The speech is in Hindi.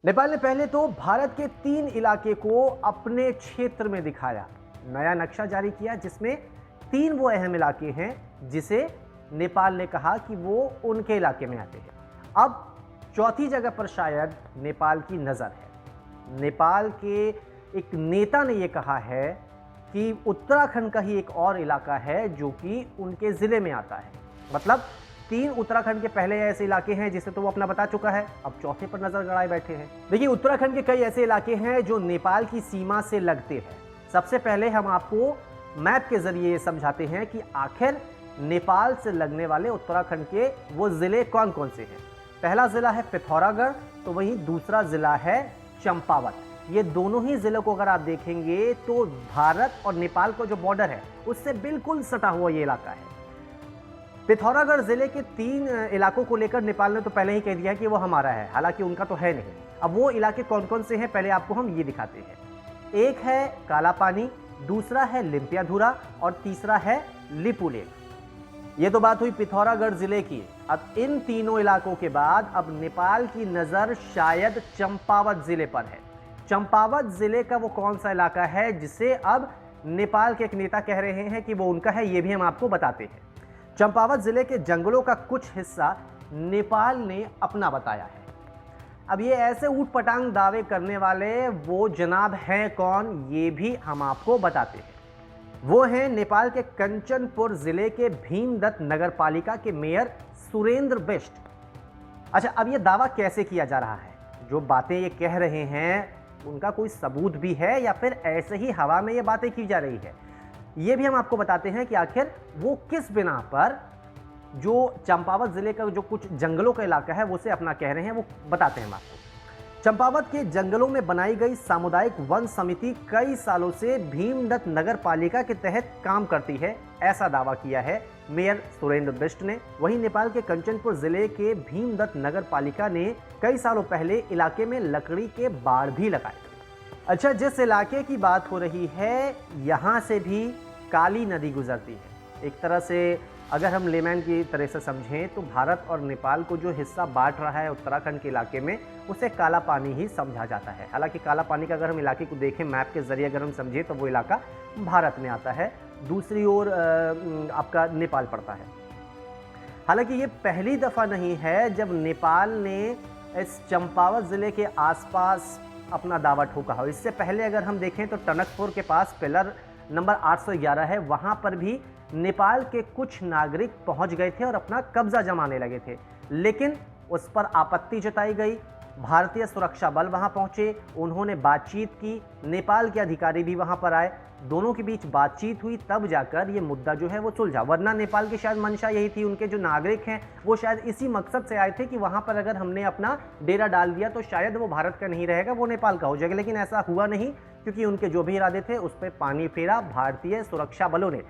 नेपाल ने पहले तो भारत के 3 इलाके को अपने क्षेत्र में दिखाया, नया नक्शा जारी किया जिसमें 3 वो अहम इलाके हैं जिसे नेपाल ने कहा कि वो उनके इलाके में आते हैं। अब चौथी जगह पर शायद नेपाल की नज़र है। नेपाल के एक नेता ने ये कहा है कि उत्तराखंड का ही एक और इलाका है जो कि उनके ज़िले में आता है। मतलब 3 उत्तराखंड के पहले ऐसे इलाके हैं जिसे तो वो अपना बता चुका है, अब चौथे पर नजर गड़ाए बैठे हैं। देखिए, उत्तराखंड के कई ऐसे इलाके हैं जो नेपाल की सीमा से लगते हैं। सबसे पहले हम आपको मैप के जरिए ये समझाते हैं कि आखिर नेपाल से लगने वाले उत्तराखंड के वो जिले कौन कौन से हैं। पहला जिला है पिथौरागढ़, तो वहीं दूसरा जिला है चंपावत। ये दोनों ही जिलों को अगर आप देखेंगे तो भारत और नेपाल का जो बॉर्डर है उससे बिल्कुल सटा हुआ ये इलाका है। पिथौरागढ़ जिले के 3 इलाकों को लेकर नेपाल ने तो पहले ही कह दिया है कि वो हमारा है, हालांकि उनका तो है नहीं। अब वो इलाके कौन कौन से हैं पहले आपको हम ये दिखाते हैं। एक है काला पानी, दूसरा है लिम्पियाधुरा और तीसरा है लिपुलेख। ये तो बात हुई पिथौरागढ़ जिले की। अब इन तीनों इलाकों के बाद अब नेपाल की नजर शायद चंपावत जिले पर है। चंपावत जिले का वो कौन सा इलाका है जिसे अब नेपाल के एक नेता कह रहे हैं कि वो उनका है, ये भी हम आपको बताते हैं। चंपावत जिले के जंगलों का कुछ हिस्सा नेपाल ने अपना बताया है। अब ये ऐसे ऊटपटांग दावे करने वाले वो जनाब हैं कौन, ये भी हम आपको बताते हैं। वो हैं नेपाल के कंचनपुर जिले के भीमदत्त नगर पालिका के मेयर सुरेंद्र बिष्ट। अच्छा, अब ये दावा कैसे किया जा रहा है? जो बातें ये कह रहे हैं उनका कोई सबूत भी है या फिर ऐसे ही हवा में ये बातें की जा रही है, ये भी हम आपको बताते हैं कि आखिर वो किस बिना पर जो चंपावत जिले का जो कुछ जंगलों का इलाका है उसे अपना कह रहे हैं, वो बताते हैं हम आपको। चंपावत के जंगलों में बनाई गई सामुदायिक वन समिति कई सालों से भीमदत्त नगर पालिका के तहत काम करती है, ऐसा दावा किया है मेयर सुरेंद्र बिष्ट ने। वहीं नेपाल के कंचनपुर जिले के भीमदत्त नगर पालिका ने कई सालों पहले इलाके में लकड़ी के बाड़ भी लगाए थे। अच्छा, जिस इलाके की बात हो रही है यहाँ से भी काली नदी गुजरती है। एक तरह से अगर हम लेमैन की तरह से समझें तो भारत और नेपाल को जो हिस्सा बांट रहा है उत्तराखंड के इलाके में उसे काला पानी ही समझा जाता है। हालांकि काला पानी का अगर हम इलाके को देखें मैप के जरिए अगर हम समझें तो वो इलाका भारत में आता है, दूसरी ओर आपका नेपाल पड़ता है। हालांकि ये पहली दफ़ा नहीं है जब नेपाल ने इस चंपावत ज़िले के आसपास अपना दावा ठोका हो। इससे पहले अगर हम देखें तो टनकपुर के पास पिलर नंबर 811 है, वहाँ पर भी नेपाल के कुछ नागरिक पहुँच गए थे और अपना कब्जा जमाने लगे थे, लेकिन उस पर आपत्ति जताई गई। भारतीय सुरक्षा बल वहाँ पहुँचे, उन्होंने बातचीत की, नेपाल के अधिकारी भी वहाँ पर आए, दोनों के बीच बातचीत हुई, तब जाकर ये मुद्दा जो है वो सुलझा। वरना नेपाल की शायद मंशा यही थी, उनके जो नागरिक हैं वो शायद इसी मकसद से आए थे कि वहाँ पर अगर हमने अपना डेरा डाल दिया तो शायद वो भारत का नहीं रहेगा, वो नेपाल का हो जाएगा। लेकिन ऐसा हुआ नहीं, क्योंकि उनके जो भी इरादे थे उस पर पानी फेरा भारतीय सुरक्षा बलों ने।